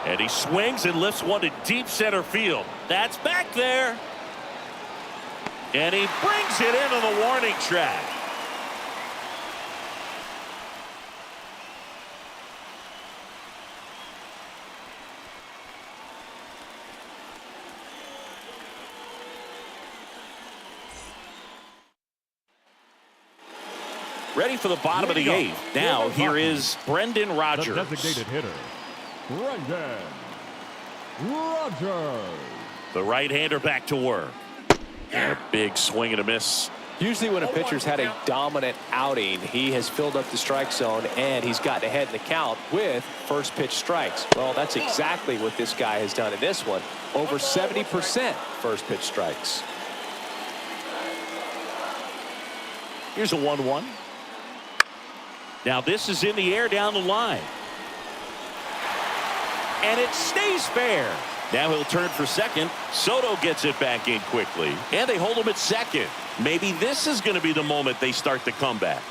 And he swings and lifts one to deep center field. That's back there. And he brings it into the warning track. Ready for the bottom of the 8th. Now here is Brendan Rodgers. The designated hitter, Brendan Rodgers. The right-hander back to work. And a big swing and a miss. Usually when a pitcher's had a dominant outing, he has filled up the strike zone and he's gotten ahead in the count with first pitch strikes. Well, that's exactly what this guy has done in this one. Over 70% first pitch strikes. Here's a 1-1. Now this is in the air down the line. And it stays fair. Now he'll turn for second. Soto gets it back in quickly. And they hold him at second. Maybe this is going to be the moment they start the comeback.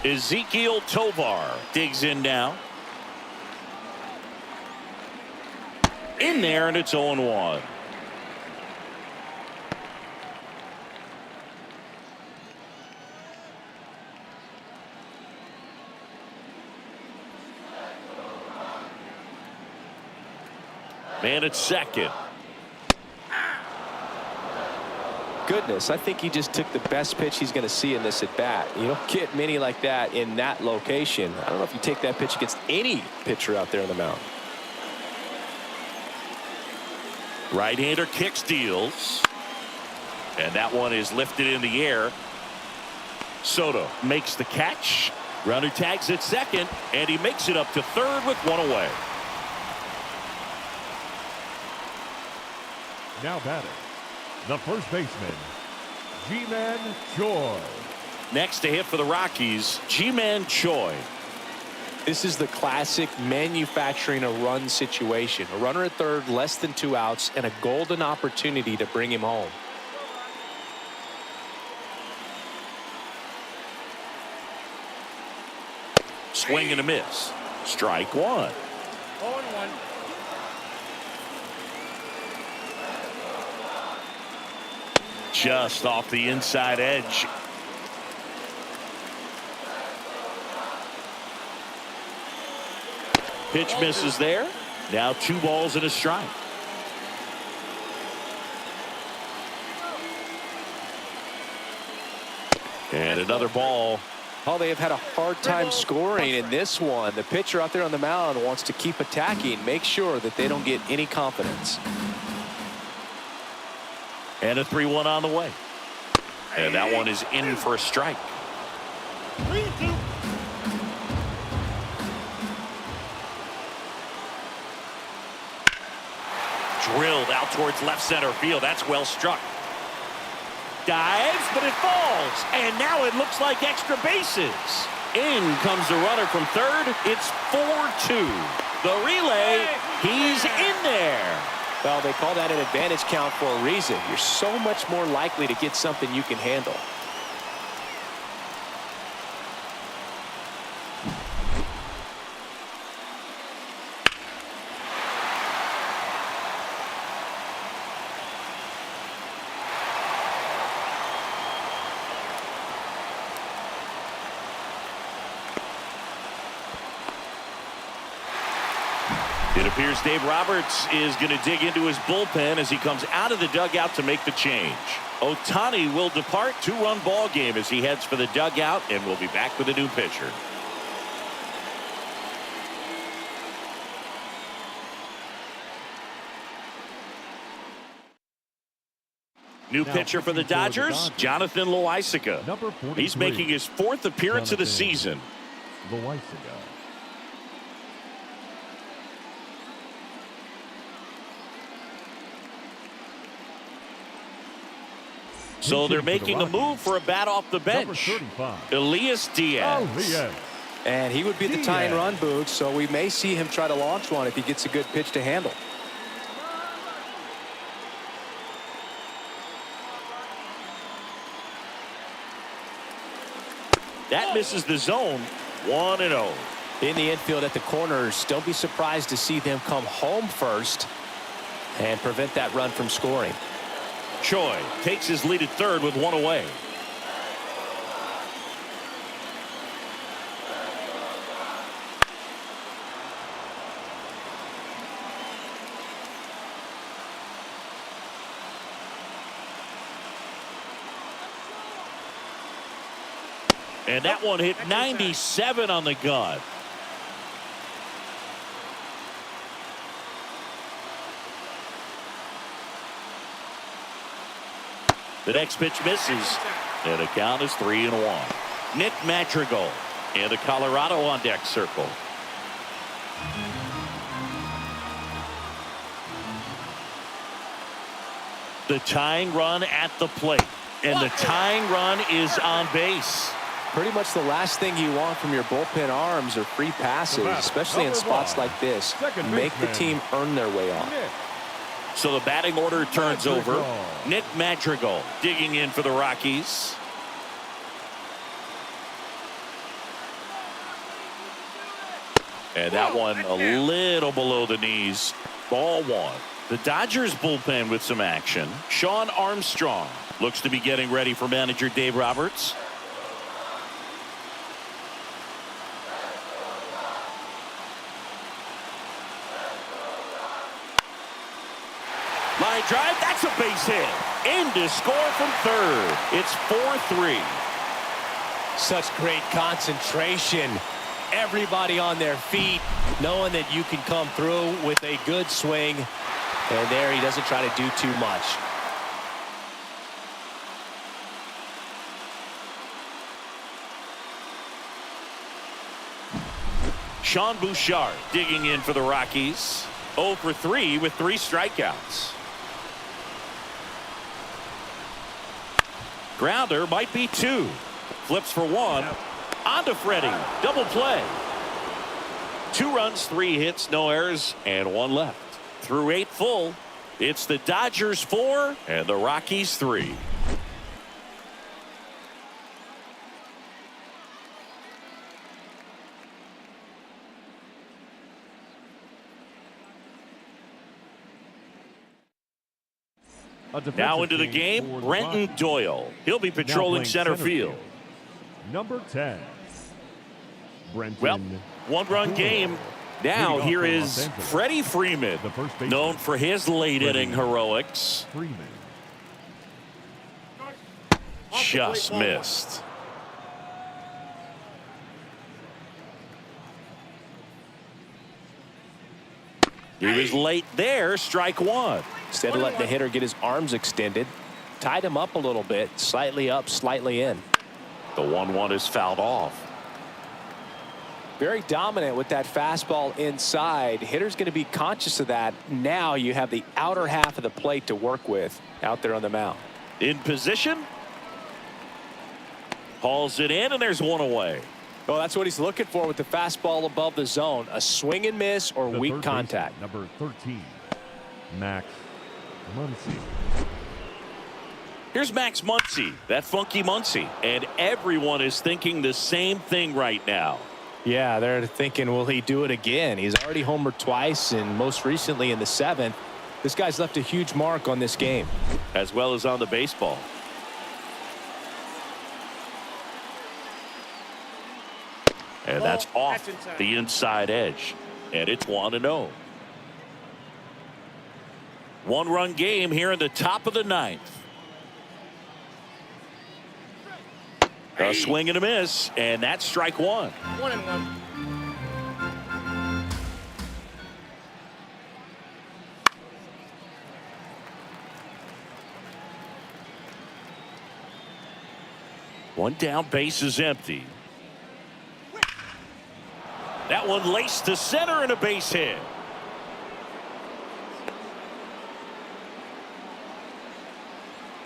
Ezekiel Tovar digs in now. In there, and it's 0-1. Man at second. goodness, I think he just took the best pitch he's going to see in this at bat. You don't get many like that in that location. I don't know if you take that pitch against any pitcher out there on the mound. Right-hander kick steals. And that one is lifted in the air. Soto makes the catch. Runner tags at second, and he makes it up to third with one away. Now batting, the first baseman, Ji-Man Choi. Next to hit for the Rockies, Ji-Man Choi. This is the classic manufacturing a run situation. A runner at third, less than 2 outs, and a golden opportunity to bring him home. Swing and a miss. Strike one. 0-1. Just off the inside edge. Pitch misses there. Now 2 balls and a strike. And another ball. Oh, they have had a hard time scoring in this one. The pitcher out there on the mound wants to keep attacking, make sure that they don't get any confidence. And a 3-1 on the way. And that one is in for a strike. 3-2. Drilled out towards left center field. That's well struck. Dives, but it falls. And now it looks like extra bases. In comes the runner from third. It's 4-2. The relay, he's in there. Well, they call that an advantage count for a reason. You're so much more likely to get something you can handle. It appears Dave Roberts is going to dig into his bullpen as he comes out of the dugout to make the change. Ohtani will depart. 2-run ball game as he heads for the dugout, and we'll be back with a new pitcher. New pitcher for the Dodgers, Jonathan Loaisiga. Number 43. He's making his 4th appearance of the season. Loaisiga. So they're making a move for a bat off the bench. Number 35. Elias Diaz. Elias. And he would be the tying run, Boog, so we may see him try to launch one if he gets a good pitch to handle. That misses the zone. 1-0. In the infield at the corners, don't be surprised to see them come home first and prevent that run from scoring. Choi takes his lead at third with one away. And that one hit 97 on the gun. The next pitch misses, and the count is 3-1. Nick Madrigal and the Colorado on deck circle. The tying run at the plate, and the tying run is on base. Pretty much the last thing you want from your bullpen arms are free passes, especially in spots like this. Make the team earn their way off. So the batting order turns over. Nick Madrigal digging in for the Rockies. And that one a little below the knees. Ball one. The Dodgers bullpen with some action. Sean Armstrong looks to be getting ready for manager Dave Roberts. Line drive, that's a base hit. in to score from third. It's 4-3. Such great concentration. Everybody on their feet, knowing that you can come through with a good swing. And there he doesn't try to do too much. Sean Bouchard digging in for the Rockies. 0 for 3 with 3 strikeouts. Grounder might be 2. Flips for 1. On to Freddie. Double play. 2 runs, 3 hits, no errors, and 1 left. Through 8 full, it's the Dodgers 4 and the Rockies 3. Now into the game, Brenton Doyle. He'll be patrolling center field. Number 10. Brenton. Well, 1-run game. Now here is Freddie Freeman, known for his late inning heroics. Freeman. Just missed. He was late there, strike 1. Instead of letting the hitter get his arms extended, tied him up a little bit, slightly up, slightly in. The 1-1 is fouled off. Very dominant with that fastball inside. Hitter's going to be conscious of that. Now you have the outer half of the plate to work with out there on the mound. In position. Hauls it in, and there's 1 away. Well, that's what he's looking for with the fastball above the zone. A swing and miss or The weak third contact. baseman, number 13. Max Muncy. Here's Max Muncy, that funky Muncy. And everyone is thinking the same thing right now. Yeah, they're thinking, will he do it again? He's already homered twice, and most recently in the 7th. This guy's left a huge mark on this game. As well as on the baseball. And that's off the inside edge. And it's 1-0. 1-run game here in the top of the 9th. A swing and a miss, and that's strike 1. 1-1. One down, base is empty. That one laced to center and a base hit.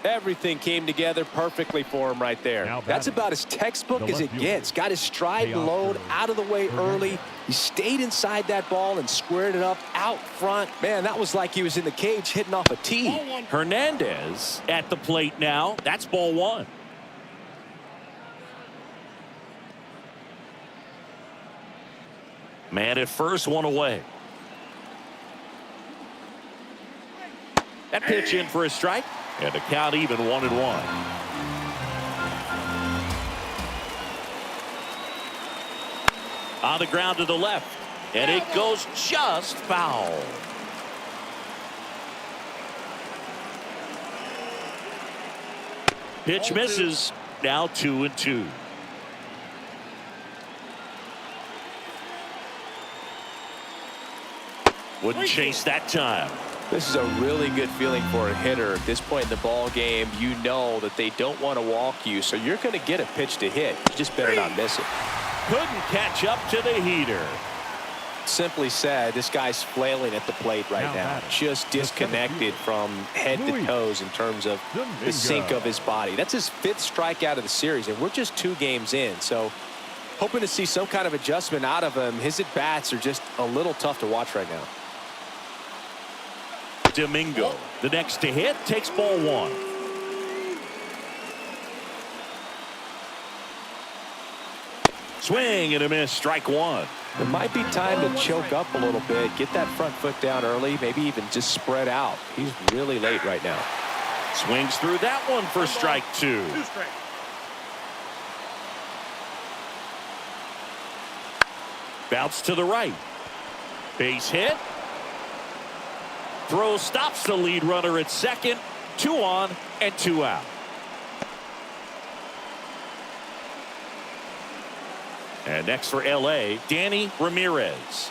Everything came together perfectly for him right there. That's about as textbook as it gets. Got his stride and load out of the way early. He stayed inside that ball and squared it up out front. Man, that was like he was in the cage hitting off a tee. Hernandez at the plate now. That's ball 1. Man at first, 1 away. That pitch in for a strike. And the count even 1-1. On the ground to the left. And it goes just foul. Pitch misses. Now 2-2. Wouldn't chase that time. This is a really good feeling for a hitter at this point in the ball game. You know that they don't want to walk you, so you're going to get a pitch to hit. You just better not miss it. Couldn't catch up to the heater. Simply said, this guy's flailing at the plate right now. Just disconnected from head to toes in terms of the sink of his body. That's his 5th strikeout of the series, and we're just 2 games in. So hoping to see some kind of adjustment out of him. His at-bats are just a little tough to watch right now. Domingo, the next to hit, takes ball 1. Swing and a miss, strike 1. It might be time to choke up a little bit, get that front foot down early, maybe even just spread out. He's really late right now. Swings through that one for strike 2. 2 strike. Bounce to the right. Base hit. Throw stops the lead runner at second. 2 on. and 2 out. And next for LA, Danny Ramirez.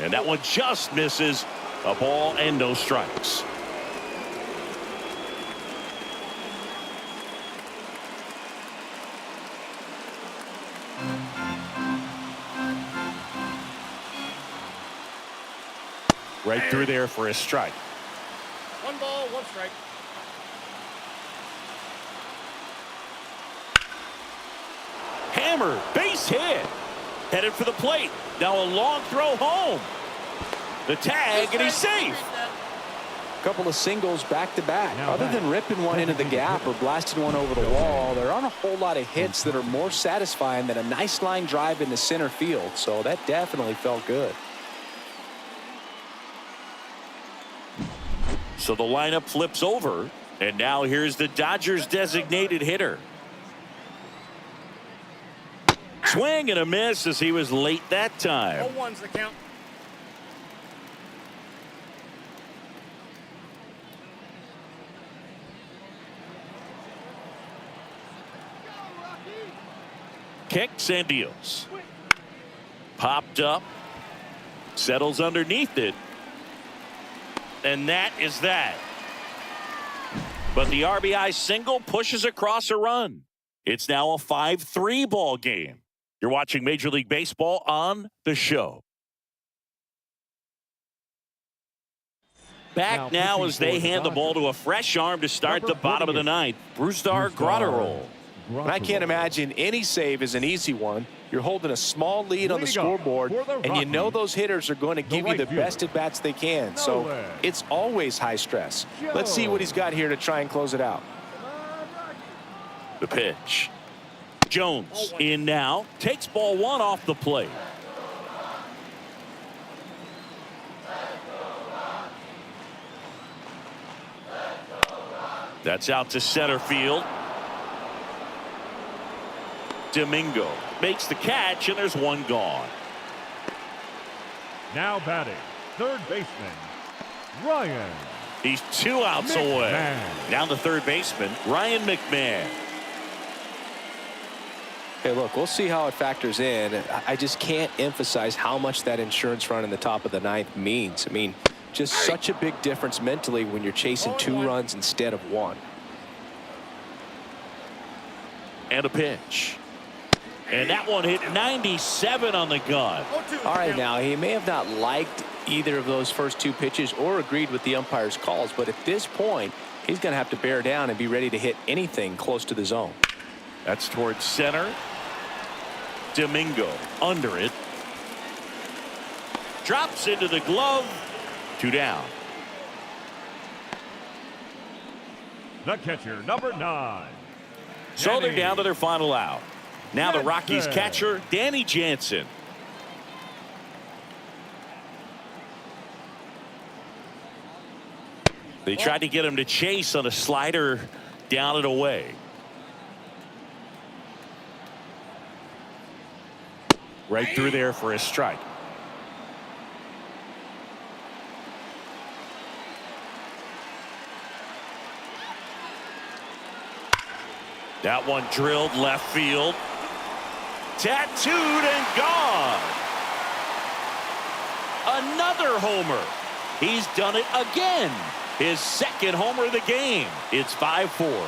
And that one just misses. A ball and no strikes. Right through there for a strike. 1 ball, 1 strike. Hammer, base hit. Headed for the plate. Now a long throw home. The tag, and he's safe. A couple of singles back to back. Other than ripping one into the gap or blasting one over the wall, there aren't a whole lot of hits that are more satisfying than a nice line drive into center field. So that definitely felt good. So the lineup flips over, and now here's the Dodgers designated hitter. Swing and a miss as he was late that time. 0-1's the count. Kicks and deals. Popped up. Settles underneath it. And that is that. But the RBI single pushes across a run. It's now a 5-3 ball game. You're watching Major League Baseball on The Show. Back now as they hand the ball to a fresh arm to start the bottom of the ninth. Cοlοradο. And I can't imagine any save is an easy one. You're holding a small lead on the scoreboard, and you know those hitters are going to give you the best at-bats they can. So it's always high stress. Let's see what he's got here to try and close it out. The pitch. Jones in now. Takes ball 1 off the plate. That's out to center field. Domingo makes the catch, and there's 1 gone. Now batting, third baseman, Ryan. He's 2 outs away. Down the third baseman, Ryan McMahon. Hey, look, we'll see how it factors in. I just can't emphasize how much that insurance run in the top of the ninth means. I mean, just such a big difference mentally when you're chasing 2 runs instead of 1. And a pitch. And that one hit 97 on the gun. All right, now, he may have not liked either of those first 2 pitches or agreed with the umpire's calls, but at this point, he's going to have to bear down and be ready to hit anything close to the zone. That's towards center. Domingo under it. Drops into the glove. 2 down. The catcher, number 9. So they're down to their final out. Now the Rockies catcher, Danny Jansen. They tried to get him to chase on a slider down and away. Right through there for a strike. That one drilled left field. Tattooed and gone. Another homer. He's done it again. His 2nd homer of the game. It's 5-4.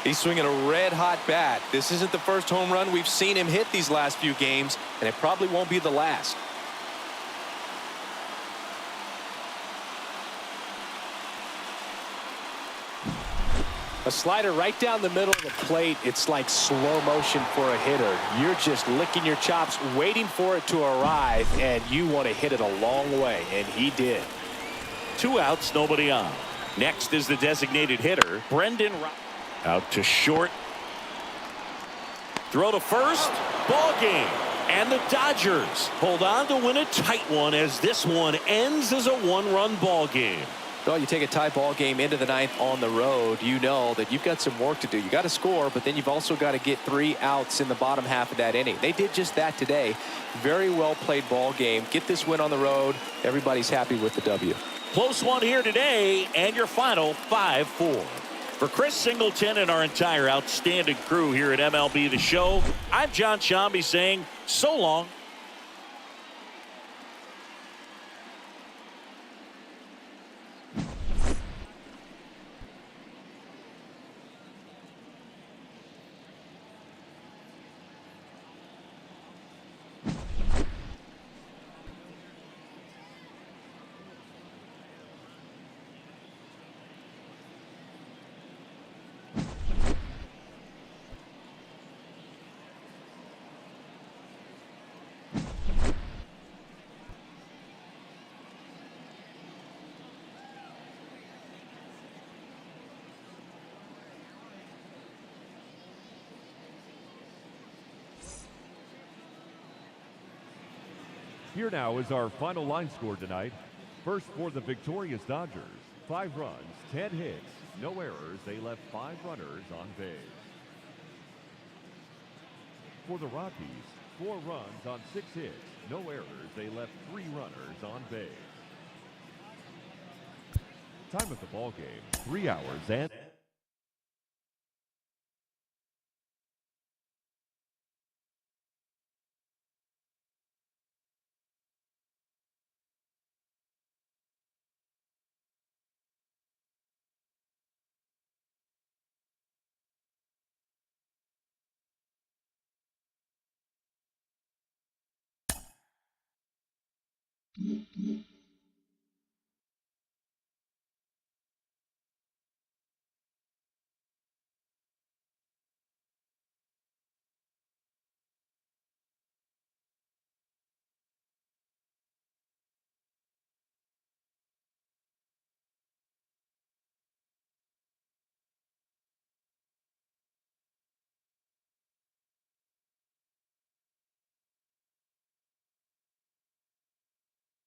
He's swinging a red-hot bat. This isn't the first home run we've seen him hit these last few games, and it probably won't be the last. A slider right down the middle of the plate. It's like slow motion for a hitter. You're just licking your chops, waiting for it to arrive, and you want to hit it a long way, and he did. 2 outs, nobody on. Next is the designated hitter, Brendan. Out to short. Throw to first. Ball game. And the Dodgers hold on to win a tight one as this one ends as a 1-run ball game. Well, you take a tie ball game into the ninth on the road, you know that you've got some work to do. You got to score, but then you've also got to get 3 outs in the bottom half of that inning. They did just that today. Very well played ball game. Get this win on the road. Everybody's happy with the W. Close one here today, and your final 5-4. For Chris Singleton and our entire outstanding crew here at MLB The Show, I'm John Shambi saying so long. Here now is our final line score tonight. First for the victorious Dodgers, 5 runs, 10 hits, no errors. They left 5 runners on base. For the Rockies, 4 runs on 6 hits, no errors. They left 3 runners on base. Time of the ball game, 3 hours and... Mm-hmm.